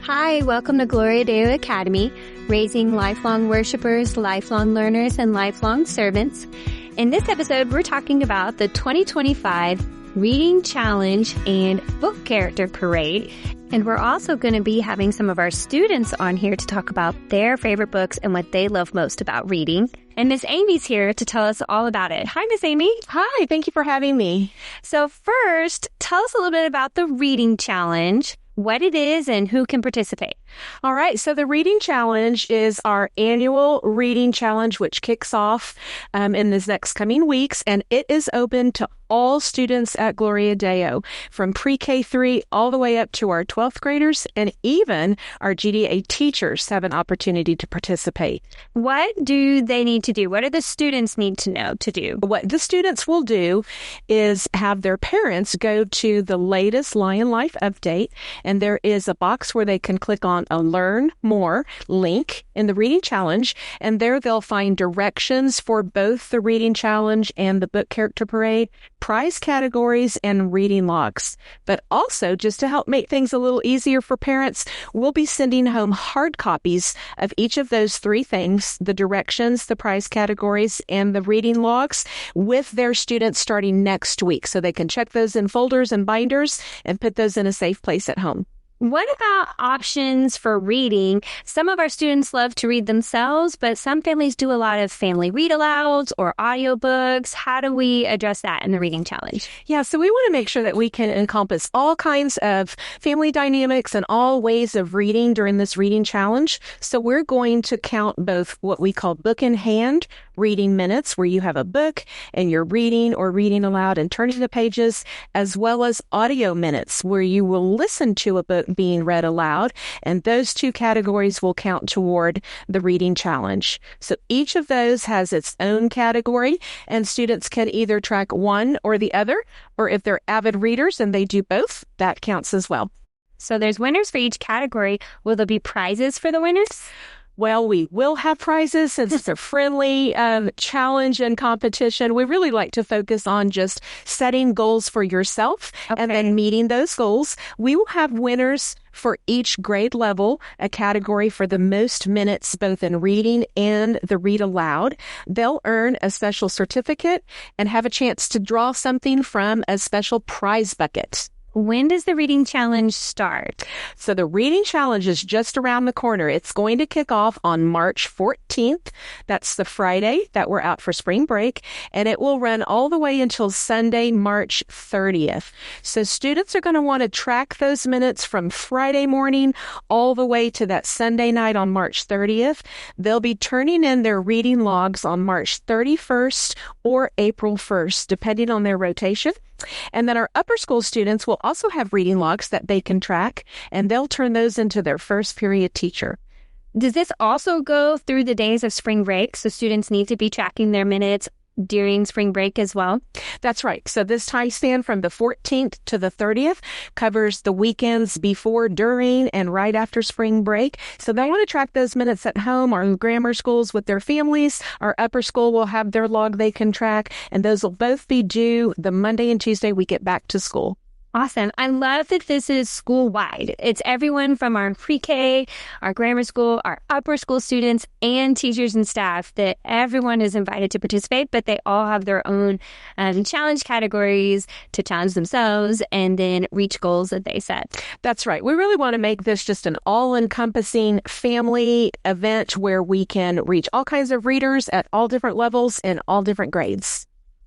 Hi, welcome to Gloria Deo Academy, raising lifelong worshipers, lifelong learners, and lifelong servants. In this episode, we're talking about the 2025 Reading Challenge and Book Character Parade. And we're also going to be having some of our students on here to talk about their favorite books and what they love most about reading. And Miss Amy's here to tell us all about it. Hi, Miss Amy. Hi, thank you for having me. So first, tell us a little bit about the Reading Challenge, what it is, and who can participate. All right, so the Reading Challenge is our annual reading challenge, which kicks off in this next coming weeks, and it is open to all students at Gloria Deo, from pre-K3 all the way up to our 12th graders, and even our GDA teachers have an opportunity to participate. What do they need to do? What do the students need to know to do? What the students will do is have their parents go to the latest Lion Life update, and there is a box where they can click on a Learn More link in the Reading Challenge, and there they'll find directions for both the Reading Challenge and the Book Character Parade, prize categories, and reading logs. But also, just to help make things a little easier for parents, we'll be sending home hard copies of each of those three things, the directions, the prize categories, and the reading logs, with their students starting next week, so they can check those in folders and binders and put those in a safe place at home. What about options for reading? Some of our students love to read themselves, but some families do a lot of family read-alouds or audiobooks. How do we address that in the Reading Challenge? Yeah, so we want to make sure that we can encompass all kinds of family dynamics and all ways of reading during this Reading Challenge. So we're going to count both what we call book in hand reading minutes, where you have a book and you're reading or reading aloud and turning the pages, as well as audio minutes, where you will listen to a book being read aloud, and those two categories will count toward the Reading Challenge. So each of those has its own category, and students can either track one or the other, or if they're avid readers and they do both, that counts as well. So there's winners for each category. Will there be prizes for the winners? Well, we will have prizes since it's a friendly challenge and competition. We really like to focus on just setting goals for yourself and then meeting those goals. We will have winners for each grade level, a category for the most minutes both in reading and the read aloud. They'll earn a special certificate and have a chance to draw something from a special prize bucket. When does the Reading Challenge start? So the Reading Challenge is just around the corner. It's going to kick off on March 14th. That's the Friday that we're out for spring break, and it will run all the way until Sunday, March 30th. So students are going to want to track those minutes from Friday morning all the way to that Sunday night on March 30th. They'll be turning in their reading logs on March 31st or April 1st, depending on their rotation. And then our upper school students will also have reading logs that they can track, and they'll turn those into their first period teacher. Does this also go through the days of spring break? So students need to be tracking their minutes during spring break as well? That's right. So this time span from the 14th to the 30th covers the weekends before, during, and right after spring break. So they want to track those minutes at home or in grammar schools with their families. Our upper school will have their log they can track, and those will both be due the Monday and Tuesday we get back to school. Awesome. I love that this is school-wide. It's everyone from our pre-K, our grammar school, our upper school students, and teachers and staff, that everyone is invited to participate, but they all have their own challenge categories to challenge themselves and then reach goals that they set. That's right. We really want to make this just an all-encompassing family event where we can reach all kinds of readers at all different levels and all different grades.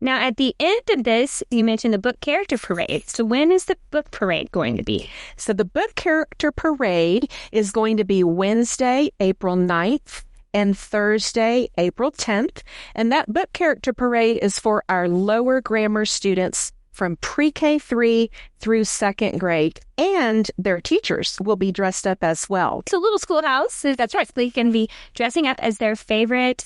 Now, at the end of this, you mentioned the Book Character Parade. So when is the book parade going to be? So the Book Character Parade is going to be Wednesday, April 9th, and Thursday, April 10th. And that Book Character Parade is for our lower grammar students from pre-K3 through second grade, and their teachers will be dressed up as well. It's a little schoolhouse. That's right. They can be dressing up as their favorite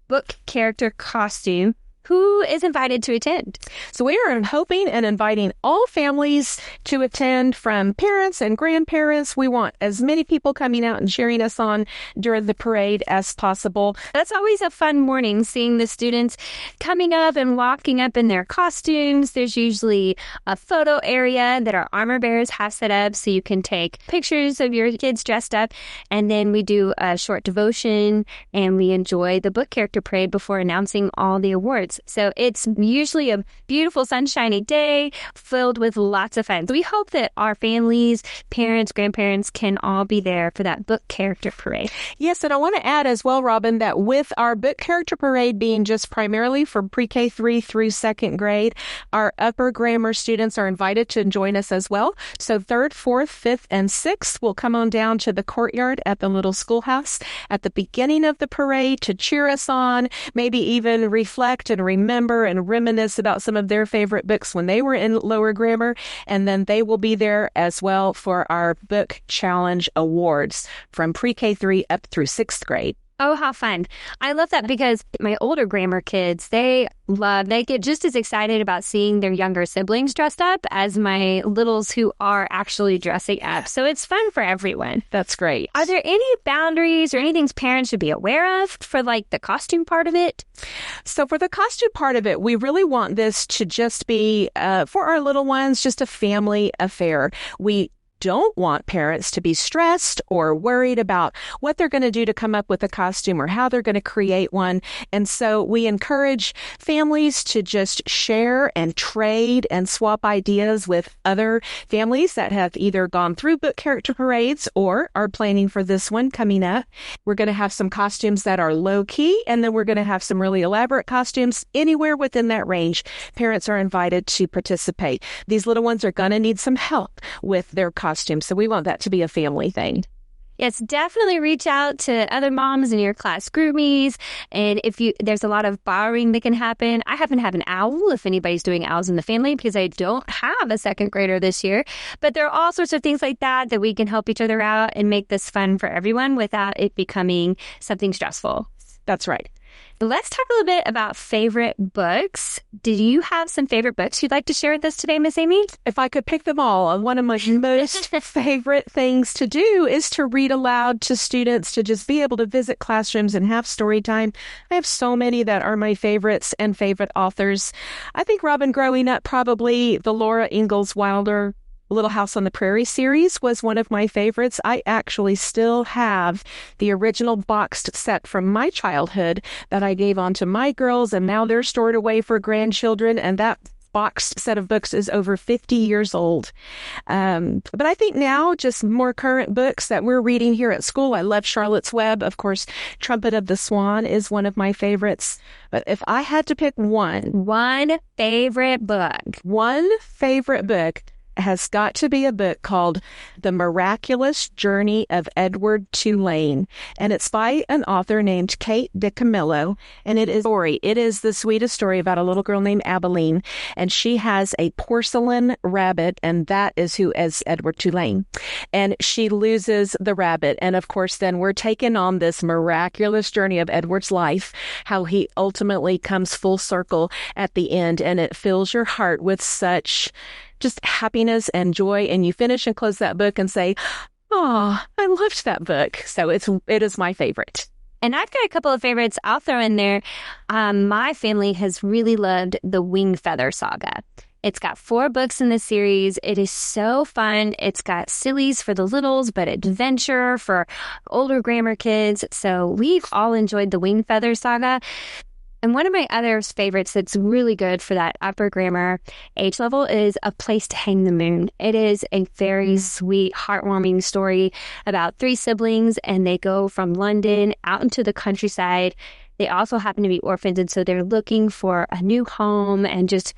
book character costume. who is invited to attend? So we are hoping and inviting all families to attend, from parents and grandparents. We want as many people coming out and cheering us on during the parade as possible. That's always a fun morning, seeing the students coming up and walking up in their costumes. There's usually a photo area that our armor bearers have set up so you can take pictures of your kids dressed up. And then we do a short devotion and we enjoy the book character parade before announcing all the awards. So it's usually a beautiful sunshiny day filled with lots of fun. So we hope that our families, parents, grandparents can all be there for that book character parade. Yes, and I want to add as well, Robin, that with our book character parade being just primarily for pre-K 3 through second grade, our upper grammar students are invited to join us as well. So 3rd, 4th, 5th, and 6th will come on down to the courtyard at the little schoolhouse at the beginning of the parade to cheer us on, maybe even reflect and remember and reminisce about some of their favorite books when they were in lower grammar. And then they will be there as well for our book challenge awards from pre-K 3 up through 6th grade. Oh, how fun. I love that because my older grammar kids, they get just as excited about seeing their younger siblings dressed up as my littles who are actually dressing up. So it's fun for everyone. That's great. Are there any boundaries or anything parents should be aware of for the costume part of it? So for the costume part of it, we really want this to just be, for our little ones, just a family affair. We don't want parents to be stressed or worried about what they're going to do to come up with a costume or how they're going to create one. And so we encourage families to just share and trade and swap ideas with other families that have either gone through book character parades or are planning for this one coming up. We're going to have some costumes that are low key, and then we're going to have some really elaborate costumes. Anywhere within that range, parents are invited to participate. These little ones are going to need some help with their costumes. So we want that to be a family thing. Yes, definitely reach out to other moms in your class GroupMes. And there's a lot of borrowing that can happen. I happen to have an owl if anybody's doing owls in the family, because I don't have a second grader this year. But there are all sorts of things like that we can help each other out and make this fun for everyone without it becoming something stressful. That's right. Let's talk a little bit about favorite books. Did you have some favorite books you'd like to share with us today, Miss Amie? If I could pick them all, one of my most favorite things to do is to read aloud to students, to just be able to visit classrooms and have story time. I have so many that are my favorites and favorite authors. I think, Robin, growing up, probably the Laura Ingalls Wilder Little House on the Prairie series was one of my favorites. I actually still have the original boxed set from my childhood that I gave on to my girls, and now they're stored away for grandchildren, and that boxed set of books is over 50 years old. But I think now just more current books that we're reading here at school. I love Charlotte's Web. Of course, Trumpet of the Swan is one of my favorites. But if I had to pick one favorite book, has got to be a book called The Miraculous Journey of Edward Tulane. And it's by an author named Kate DiCamillo. And it is the sweetest story about a little girl named Abilene. And she has a porcelain rabbit, and that is who is Edward Tulane. And she loses the rabbit. And of course, then we're taken on this miraculous journey of Edward's life, how he ultimately comes full circle at the end. And it fills your heart with such just happiness and joy, and you finish and close that book and say, "Oh, I loved that book." So it is my favorite. And I've got a couple of favorites I'll throw in there. My family has really loved the Winged Feather Saga. It's got 4 books in the series. It is so fun. It's got sillies for the littles, but adventure for older grammar kids. So we've all enjoyed the Winged Feather Saga. And one of my other favorites that's really good for that upper grammar age level is A Place to Hang the Moon. It is a very sweet, heartwarming story about 3 siblings, and they go from London out into the countryside. They also happen to be orphans, and so they're looking for a new home, and just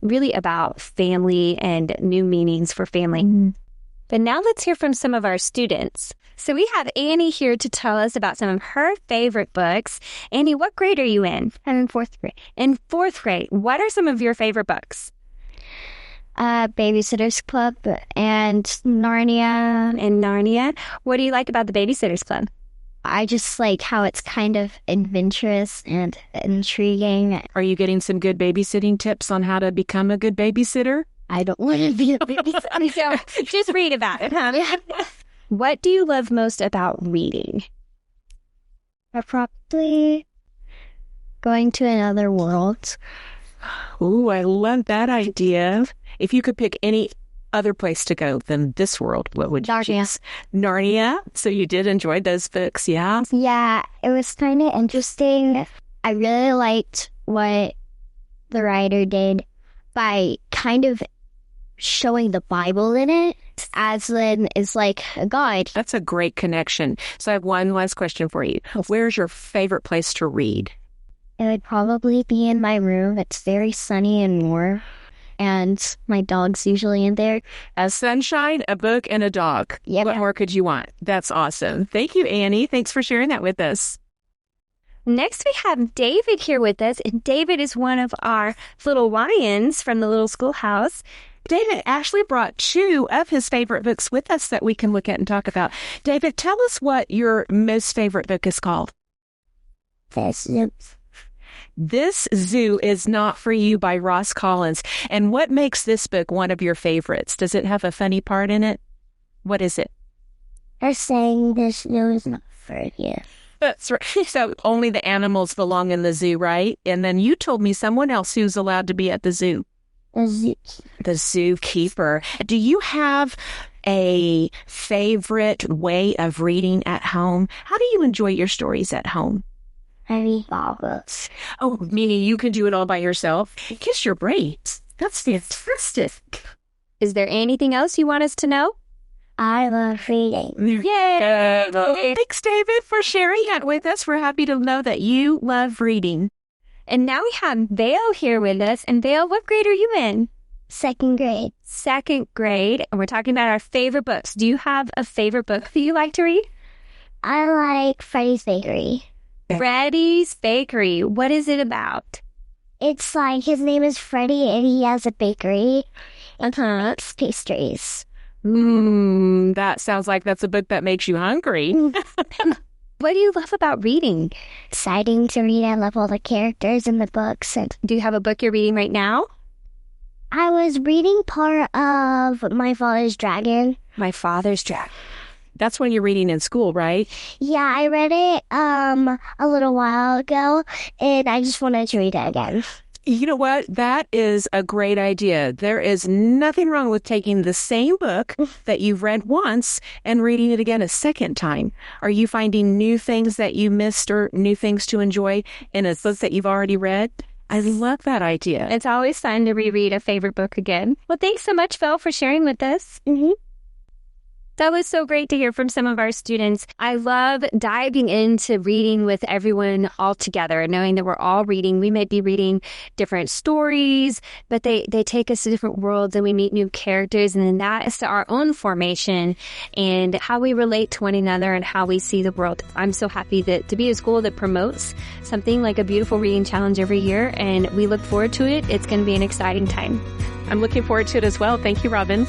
really about family and new meanings for family. But now let's hear from some of our students. So we have Annie here to tell us about some of her favorite books. Annie, what grade are you in? I'm in 4th grade. In 4th grade. What are some of your favorite books? Babysitter's Club and Narnia. And Narnia. What do you like about the Babysitter's Club? I just like how it's kind of adventurous and intriguing. Are you getting some good babysitting tips on how to become a good babysitter? I don't want to be a babysitter. So just read about it, huh? Yeah. What do you love most about reading? Probably going to another world. Ooh, I love that idea. If you could pick any other place to go than this world, what would you Narnia. choose? Narnia. So you did enjoy those books, yeah? Yeah, it was kind of interesting. I really liked what the writer did by kind of showing the Bible in it. Aslan is like a guide. That's a great connection. So I have one last question for you. Where's your favorite place to read? It would probably be in my room. It's very sunny and warm. And my dog's usually in there. A sunshine, a book, and a dog. Yep. What more could you want? That's awesome. Thank you, Annie. Thanks for sharing that with us. Next, we have David here with us. And David is one of our little lions from the little schoolhouse. David actually brought 2 of his favorite books with us that we can look at and talk about. David, tell us what your most favorite book is called. This Zoo is Not For You by Ross Collins. And what makes this book one of your favorites? Does it have a funny part in it? What is it? They're saying this zoo is not for you. That's right. So only the animals belong in the zoo, right? And then you told me someone else who's allowed to be at the zoo. The zookeeper. Do you have a favorite way of reading at home? How do you enjoy your stories at home? I read books. Oh, meaning you can do it all by yourself? Kiss your brains. That's fantastic. Is there anything else you want us to know? I love reading. Yay! Thanks, David, for sharing that with us. We're happy to know that you love reading. And now we have Vale here with us. And Vale, what grade are you in? 2nd grade. 2nd grade. And we're talking about our favorite books. Do you have a favorite book that you like to read? I like Freddy's Bakery. Freddy's Bakery. What is it about? It's like his name is Freddy and he has a bakery and he makes pastries. That sounds like that's a book that makes you hungry. What do you love about reading? Exciting to read. I love all the characters in the books. And Do you have a book you're reading right now? I was reading part of My Father's Dragon. My Father's Dragon. That's when you're reading in school, right? Yeah, I read it a little while ago, and I just wanted to read it again. You know what? That is a great idea. There is nothing wrong with taking the same book that you've read once and reading it again a second time. Are you finding new things that you missed or new things to enjoy in a book that you've already read? I love that idea. It's always fun to reread a favorite book again. Well, thanks so much, Phil, for sharing with us. Mm-hmm. That was so great to hear from some of our students. I love diving into reading with everyone all together, knowing that we're all reading. We might be reading different stories, but they take us to different worlds and we meet new characters. And then that is our own formation and how we relate to one another and how we see the world. I'm so happy to be a school that promotes something like a beautiful reading challenge every year. And we look forward to it. It's going to be an exciting time. I'm looking forward to it as well. Thank you, Robin.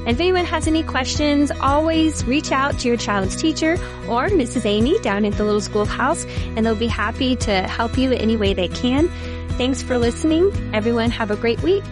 And if anyone has any questions, always reach out to your child's teacher or Mrs. Amie down at the little schoolhouse, and they'll be happy to help you any way they can. Thanks for listening. Everyone have a great week.